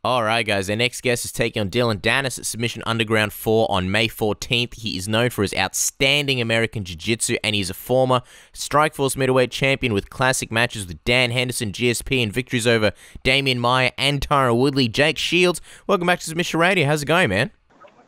All right, guys. Our next guest is taking on Dillon Danis at Submission Underground 4 on May 14th. He is known for his outstanding American Jiu-Jitsu, and he's a former Strikeforce middleweight champion with classic matches with Dan Henderson, GSP, and victories over Damian Maia and Tyron Woodley. Jake Shields, welcome back to Submission Radio. How's it going, man?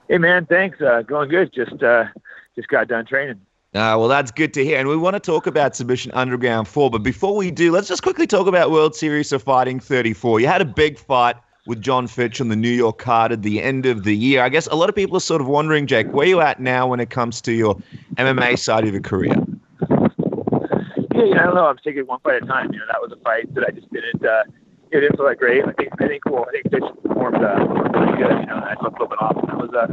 Hey, man, thanks. Going good. Just got done training. Well, that's good to hear. And we want to talk about Submission Underground 4. But before we do, let's just quickly talk about World Series of Fighting 34. You had a big fight with John Fitch on the New York card at the end of the year. I guess a lot of people are sort of wondering, Jake, where you at now when it comes to your MMA side of your career? Yeah, I don't know. I'm taking it one fight at a time. That was a fight that I just didn't. It didn't feel that great. I think Fitch performed pretty good. I felt flipping off. It was a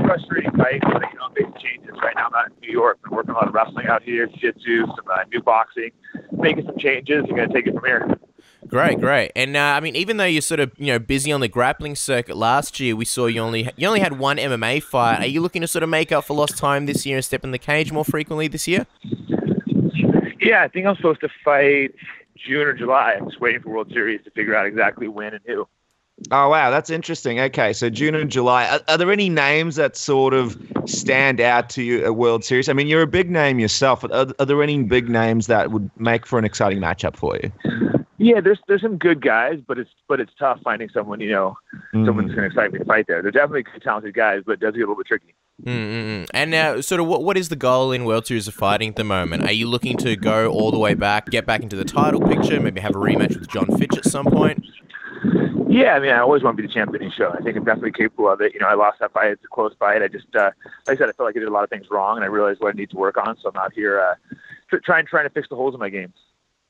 frustrating fight, but I'm making changes right now. I'm out in New York. I'm working a lot of wrestling out here, jiu-jitsu, some new boxing, making some changes. I'm gonna take it from here. Great. And even though you're sort of busy on the grappling circuit last year, we saw you only had one MMA fight. Are you looking to sort of make up for lost time this year and step in the cage more frequently this year? Yeah, I think I'm supposed to fight June or July. I'm just waiting for World Series to figure out exactly when and who. Oh, wow, that's interesting. Okay, so June and July. Are there any names that sort of stand out to you at World Series? I mean, you're a big name yourself. Are there any big names that would make for an exciting matchup for you? Yeah, there's some good guys, but it's tough finding someone, someone's going to excite me to fight there. They're definitely talented guys, but it does get a little bit tricky. And now, sort of, what is the goal in World Series of Fighting at the moment? Are you looking to go all the way back, get back into the title picture, maybe have a rematch with John Fitch at some point? Yeah, I always want to be the champion of the show. I think I'm definitely capable of it. I lost that fight. It's a close fight. I just, like I said, I felt like I did a lot of things wrong, and I realized what I need to work on, so I'm out here trying to fix the holes in my game.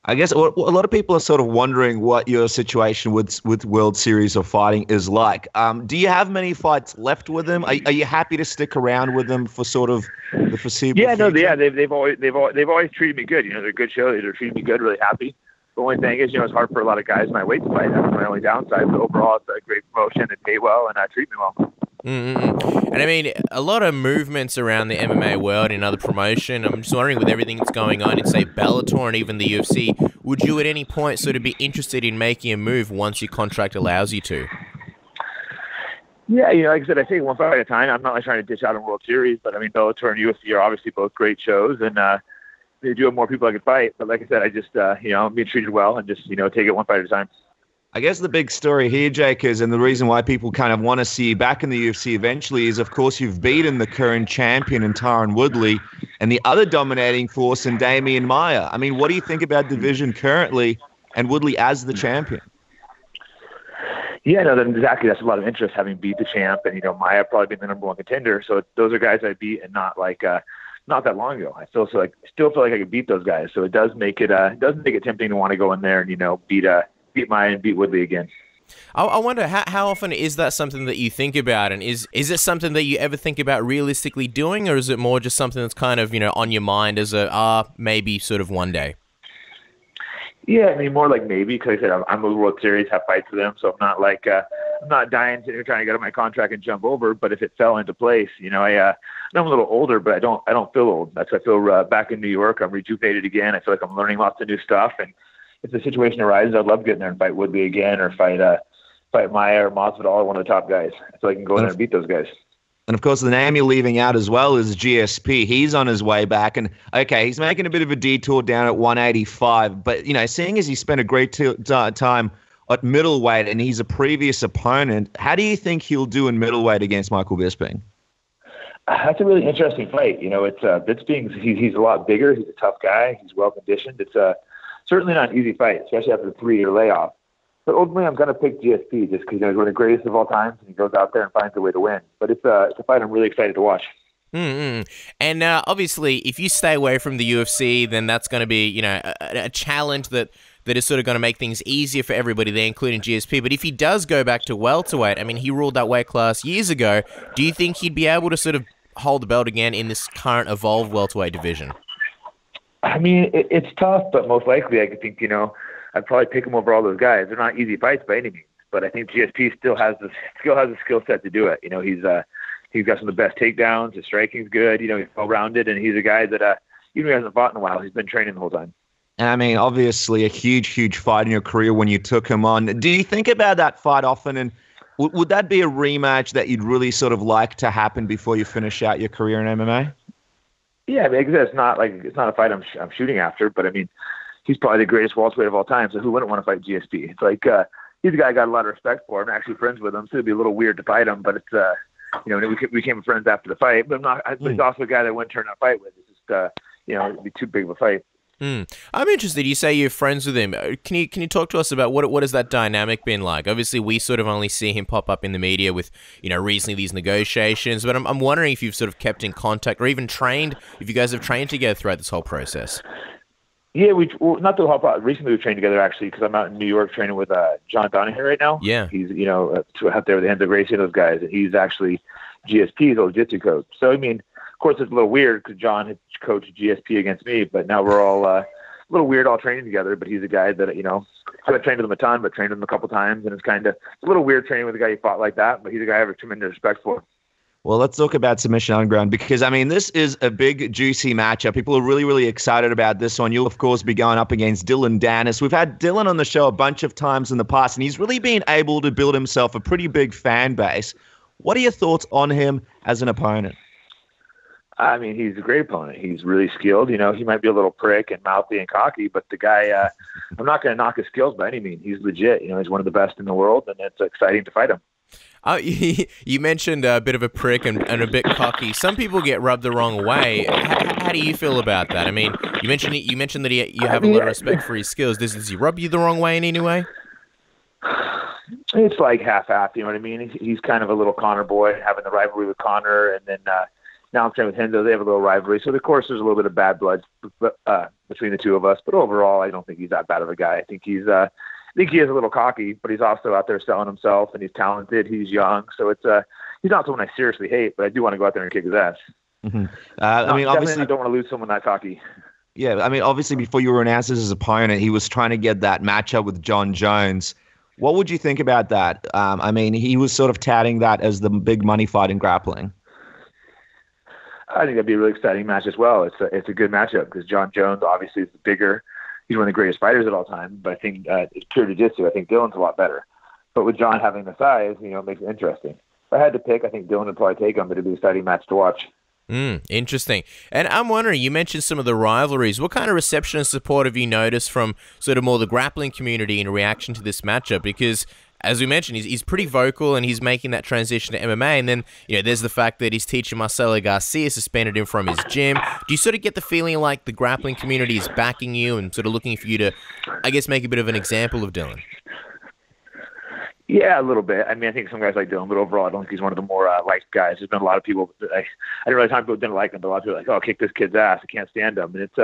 I guess a lot of people are sort of wondering what your situation with World Series of Fighting is like. Do you have many fights left with them? Are you happy to stick around with them for sort of the foreseeable future? They've always treated me good. They're good shows. They're treating me good, really happy. The only thing is, it's hard for a lot of guys my weight to fight. That's my only downside. But overall, it's a great promotion. They pay well and treat me well. And a lot of movements around the MMA world in other promotion. I'm just wondering, with everything that's going on in, say, Bellator and even the UFC, would you at any point sort of be interested in making a move once your contract allows you to? Yeah, like I said, I take one fight at a time. I'm not trying to ditch out on World Series, but Bellator and UFC are obviously both great shows, and they do have more people I could fight. But like I said, I just, I'm being treated well and just, take it one fight at a time. I guess the big story here, Jake, is, and the reason why people kind of want to see you back in the UFC eventually is, of course, you've beaten the current champion in Tyron Woodley and the other dominating force in Damian Maia. I mean, what do you think about division currently and Woodley as the champion? Yeah, no, exactly. That's a lot of interest, having beat the champ, and Maia probably being the number one contender. So those are guys I beat, and not that long ago. I still feel like I could beat those guys. So it does make it tempting to want to go in there and beat Maia and beat Woodley again. I wonder, how often is that something that you think about, and is it something that you ever think about realistically doing, or is it more just something that's kind of on your mind as maybe sort of one day? Yeah, more like maybe, because like I said, I'm a World Series, have fights with them, so I'm not I'm not dying to trying to get on my contract and jump over. But if it fell into place, I'm a little older, but I don't feel old. I feel back in New York. I'm rejuvenated again. I feel like I'm learning lots of new stuff, and if the situation arises, I'd love to get in there and fight Woodley again, or fight Maia or Masvidal, or one of the top guys, so I can go in there and beat those guys. And of course, the name you're leaving out as well is GSP. He's on his way back, and okay, he's making a bit of a detour down at 185. But seeing as he spent a great time at middleweight, and he's a previous opponent, how do you think he'll do in middleweight against Michael Bisping? That's a really interesting fight. It's Bisping. He's a lot bigger. He's a tough guy. He's well conditioned. It's certainly not an easy fight, especially after the 3-year layoff. But ultimately, I'm going to pick GSP just because he's one of the greatest of all time, and he goes out there and finds a way to win. But it's a fight I'm really excited to watch. And obviously, if you stay away from the UFC, then that's going to be, a challenge that is sort of going to make things easier for everybody there, including GSP. But if he does go back to welterweight, he ruled that weight class years ago. Do you think he'd be able to sort of hold the belt again in this current evolved welterweight division? It's tough, but most likely I think, I'd probably pick him over all those guys. They're not easy fights by any means, but I think GSP still has the skill set to do it. He's got some of the best takedowns. His striking's good. He's well-rounded, and he's a guy that even if he hasn't fought in a while, he's been training the whole time. And obviously a huge fight in your career when you took him on. Do you think about that fight often? And Would that be a rematch that you'd really sort of like to happen before you finish out your career in MMA? Yeah, I mean, it's not a fight I'm shooting after, but I mean, he's probably the greatest welterweight of all time. So who wouldn't want to fight GSP? It's like he's a guy I got a lot of respect for. I'm actually friends with him, so it'd be a little weird to fight him. But it's we became friends after the fight. But I'm not. But he's also a guy that I wouldn't turn out fight with. It's just it'd be too big of a fight. I'm interested. You say you're friends with him. Can you talk to us about what has that dynamic been like? Obviously, we sort of only see him pop up in the media with recently these negotiations. But I'm wondering if you've sort of kept in contact or even trained. If you guys have trained together throughout this whole process. Yeah, not the whole process. Recently, we've trained together actually because I'm out in New York training with Dillon Danis right now. Yeah, he's out there with the Enzo Gracie and those guys, and he's actually GSP's old jiu-jitsu coach. So I mean. Of course, it's a little weird because John had coached GSP against me, but now we're all a little weird all training together. But he's a guy that, I haven't trained with him a ton, but trained him a couple times. And it's a little weird training with a guy you fought like that, but he's a guy I have a tremendous respect for. Well, let's talk about Submission Underground because, I mean, this is a big, juicy matchup. People are really, really excited about this one. You'll, of course, be going up against Dillon Danis. We've had Dillon on the show a bunch of times in the past, and he's really been able to build himself a pretty big fan base. What are your thoughts on him as an opponent? I mean, he's a great opponent. He's really skilled. He might be a little prick and mouthy and cocky, but the guy, I'm not going to knock his skills by any means. He's legit. He's one of the best in the world, and it's exciting to fight him. You mentioned a bit of a prick and a bit cocky. Some people get rubbed the wrong way. How do you feel about that? I mean, you mentioned that you have a lot of respect for his skills. Does he rub you the wrong way in any way? It's like half-half, you know what I mean? He's kind of a little Conor boy, having the rivalry with Conor, and then now I'm training with Henzo. They have a little rivalry. So, of course, there's a little bit of bad blood between the two of us. But overall, I don't think he's that bad of a guy. I think he is a little cocky, but he's also out there selling himself, and he's talented. He's young. So he's not someone I seriously hate, but I do want to go out there and kick his ass. Mm-hmm. I mean, obviously, I don't want to lose someone that cocky. Yeah, I mean, obviously, before you were announced as his opponent, he was trying to get that matchup with John Jones. What would you think about that? I mean, he was sort of touting that as the big money fight in grappling. I think that'd be a really exciting match as well. It's a good matchup because John Jones obviously is bigger. He's one of the greatest fighters of all time. But I think it's pure jiu-jitsu. I think Dillon's a lot better. But with John having the size, it makes it interesting. If I had to pick, I think Dillon would probably take him, but it'd be an exciting match to watch. Interesting. And I'm wondering, you mentioned some of the rivalries. What kind of reception and support have you noticed from sort of more the grappling community in reaction to this matchup? Because as we mentioned, he's pretty vocal and he's making that transition to MMA. And then, there's the fact that he's teaching Marcelo Garcia, suspended him from his gym. Do you sort of get the feeling like the grappling community is backing you and sort of looking for you to, I guess, make a bit of an example of Dillon? Yeah, a little bit. I mean, I think some guys like Dillon, but overall, I don't think he's one of the more liked guys. There's been a lot of people, I didn't realize how many people didn't like him, but a lot of people are like, oh, kick this kid's ass. I can't stand him. And it's,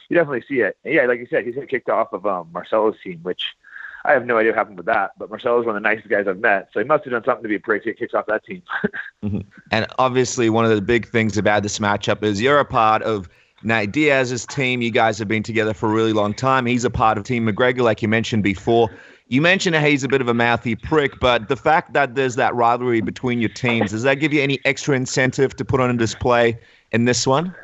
you definitely see it. And yeah, like you said, he's kicked off of Marcelo's team, which I have no idea what happened with that, but Marcelo's one of the nicest guys I've met, so he must have done something to be a prick to get kicked off that team. Mm-hmm. And obviously, one of the big things about this matchup is you're a part of Nate Diaz's team. You guys have been together for a really long time. He's a part of Team McGregor, like you mentioned before. You mentioned how he's a bit of a mouthy prick, but the fact that there's that rivalry between your teams, does that give you any extra incentive to put on a display in this one?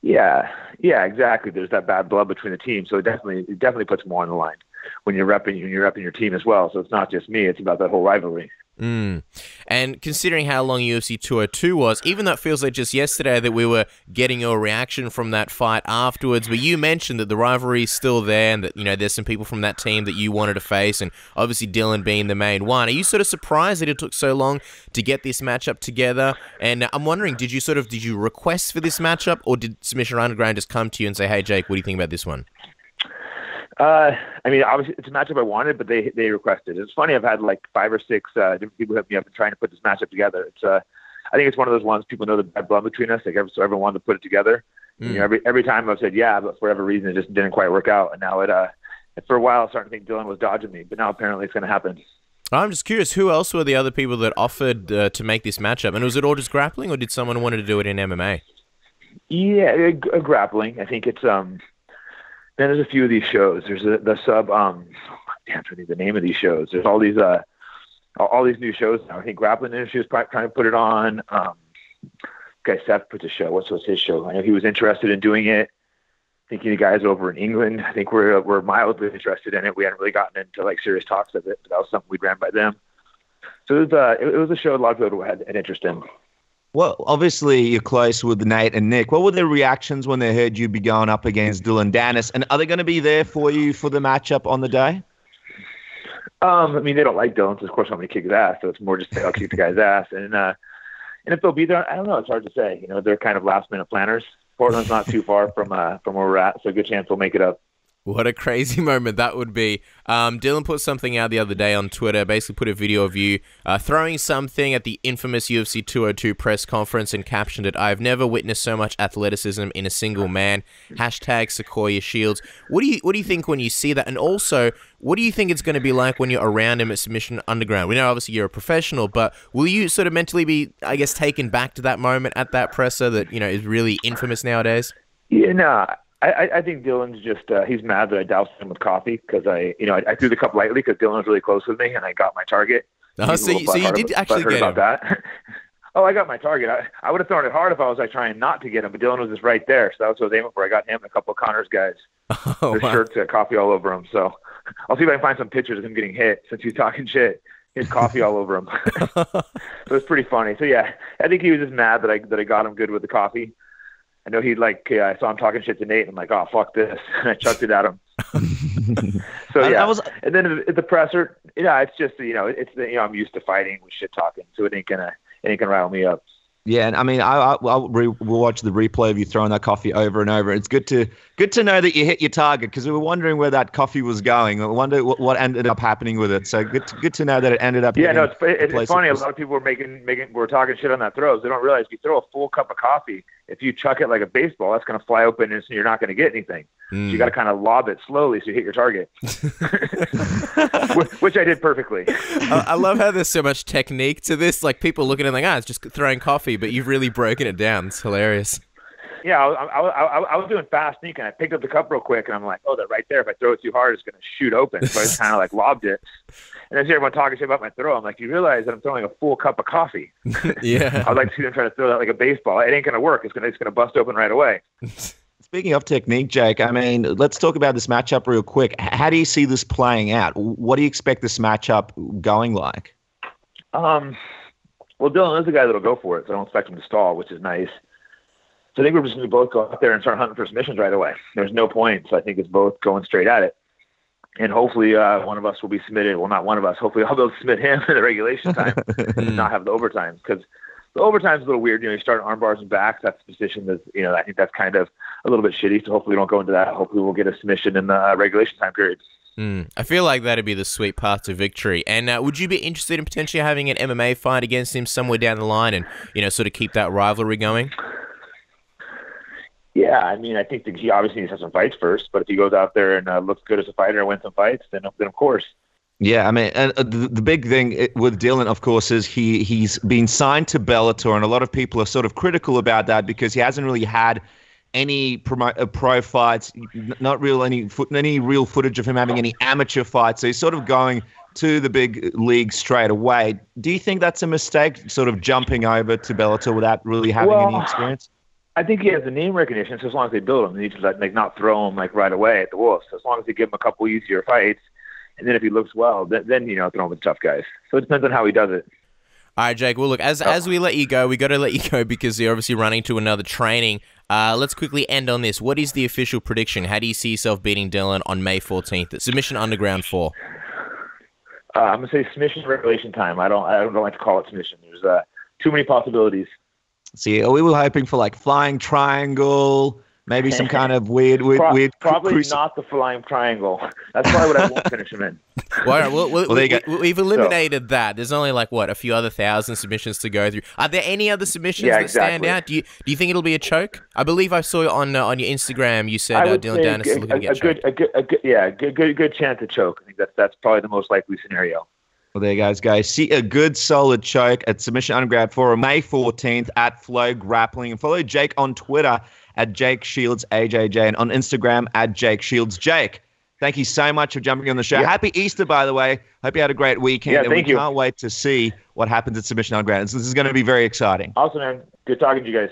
Yeah, exactly. There's that bad blood between the teams, so it definitely puts more on the line when you're repping your team as well. So it's not just me; it's about that whole rivalry. And considering how long UFC 202 was, even though it feels like just yesterday that we were getting your reaction from that fight afterwards, but you mentioned that the rivalry is still there and that, there's some people from that team that you wanted to face, and obviously Dillon being the main one. Are you sort of surprised that it took so long to get this matchup together? And I'm wondering, did you request for this matchup, or did Submission Underground just come to you and say, hey, Jake, what do you think about this one? I mean, obviously it's a matchup I wanted, but they requested. It's funny. I've had like 5 or 6 different people hit me up and trying to put this matchup together. It's I think it's one of those ones people know the bad blood between us. Like so everyone wanted to put it together. Every time I've said yeah, but for whatever reason it just didn't quite work out. And now for a while I was starting to think Dillon was dodging me, but now apparently it's going to happen. I'm just curious, who else were the other people that offered to make this matchup? And was it all just grappling, or did someone wanted to do it in MMA? Yeah, grappling. I think it's Then there's a few of these shows. There's the sub. I'm trying to think the name of these shows. There's all these new shows now. I think Grappling Industry is trying to put it on. Guy Seth puts a show. What's his show? I know he was interested in doing it. Thinking the guys over in England, I think we're mildly interested in it. We hadn't really gotten into like serious talks of it, but that was something we'd ran by them. So it was a show a lot of people had an interest in. Well, obviously you're close with Nate and Nick. What were their reactions when they heard you'd be going up against Dillon Danis? And are they going to be there for you for the matchup on the day? I mean, they don't like Dillon, so of course I'm going to kick his ass. So it's more just I'll kick the guy's ass. And if they'll be there, I don't know. It's hard to say. You know, they're kind of last minute planners. Portland's not too far from where we're at, so a good chance we'll make it up. What a crazy moment that would be. Dillon put something out the other day on Twitter, basically put a video of you throwing something at the infamous UFC 202 press conference and captioned it, "I've never witnessed so much athleticism in a single man. #Sequoia Shields." What do you think when you see that? And also, what do you think it's going to be like when you're around him at Submission Underground? We know obviously you're a professional, but will you sort of mentally be, I guess, taken back to that moment at that presser that, you know, is really infamous nowadays? Yeah, no. I think Dillon's just he's mad that I doused him with coffee because I threw the cup lightly because Dillon was really close with me and I got my target. So you did actually get him. That. Oh, I got my target. I would have thrown it hard if I was like trying not to get him, but Dillon was just right there, so that's what I was aiming for. I got him and a couple of Connor's guys. Their shirts got coffee all over them. So I'll see if I can find some pictures of him getting hit since he's talking shit. He has coffee all over him. So it's pretty funny. So yeah, I think he was just mad that I got him good with the coffee. I know I saw him talking shit to Nate, and I'm like, oh, fuck this. And I chucked it at him. So, yeah. And then at the presser, it's just, I'm used to fighting with shit talking, so it ain't gonna rile me up. Yeah, and I mean, we'll watch the replay of you throwing that coffee over and over. It's good to know that you hit your target because we were wondering where that coffee was going. We wonder what ended up happening with it. So good to know that it ended up. Yeah, no, it's funny. A lot of people were talking shit on that throws. They don't realize if you throw a full cup of coffee, if you chuck it like a baseball, that's going to fly open and you're not going to get anything. So you got to kind of lob it slowly so you hit your target, which I did perfectly. I love how there's so much technique to this. Like people looking at it like, it's just throwing coffee, but you've really broken it down. It's hilarious. Yeah, I was doing fast sneak and I picked up the cup real quick and I'm like, oh, that right there. If I throw it too hard, it's going to shoot open. So I just kind of like lobbed it. And I see everyone talking shit about my throw. I'm like, you realize that I'm throwing a full cup of coffee. Yeah. I'd like to see them try to throw that like a baseball. It ain't going to work. It's going to bust open right away. Speaking of technique, Jake, I mean, let's talk about this matchup real quick. How do you see this playing out? What do you expect this matchup going like? Well, Dillon is the guy that'll go for it, so I don't expect him to stall, which is nice. So I think we're just going to both go out there and start hunting for submissions right away. There's no point, so I think it's both going straight at it. And hopefully one of us will be submitted. Well, not one of us. Hopefully I'll be able to submit him in the regulation time and not have the overtimes because the overtime's a little weird. You start arm bars and backs. That's a position that, I think that's kind of a little bit shitty. So hopefully we don't go into that. Hopefully we'll get a submission in the regulation time period. I feel like that'd be the sweet path to victory. And would you be interested in potentially having an MMA fight against him somewhere down the line and, sort of keep that rivalry going? Yeah, I mean, I think he obviously needs to have some fights first. But if he goes out there and looks good as a fighter and wins some fights, then of course. Yeah, I mean, and the big thing with Dillon, of course, is he's been signed to Bellator, and a lot of people are sort of critical about that because he hasn't really had any pro fights, not real any real footage of him having any amateur fights. So he's sort of going to the big league straight away. Do you think that's a mistake, sort of jumping over to Bellator without really having any experience? I think he has the name recognition, so as long as they build him, they need to not throw him right away at the Wolves. So as long as they give him a couple easier fights, and then if he looks well, then throw him with tough guys. So it depends on how he does it. All right, Jake. Well, look, as we let you go, we got to let you go because you're obviously running to another training. Let's quickly end on this. What is the official prediction? How do you see yourself beating Dillon on May 14th at Submission Underground 4? I'm gonna say submission regulation time. I don't like to call it submission. There's too many possibilities. See, we were hoping for like flying triangle, maybe some kind of weird. Probably not the flying triangle. That's probably what I won't finish him in. We've eliminated that. There's only a few other thousand submissions to go through. Are there any other submissions that stand out? Do you think it'll be a choke? I believe I saw on your Instagram you said Dillon Danis is looking to get choked. A good chance to choke. I think that's probably the most likely scenario. Well, there you guys. See a good, solid choke at Submission Underground for May 14th at Flow Grappling. And follow Jake on Twitter at Jake Shields AJJ and on Instagram at Jake Shields Jake. Thank you so much for jumping on the show. Yeah. Happy Easter, by the way. Hope you had a great weekend. Yeah, thank you. Can't wait to see what happens at Submission Underground. This is going to be very exciting. Awesome, man. Good talking to you guys.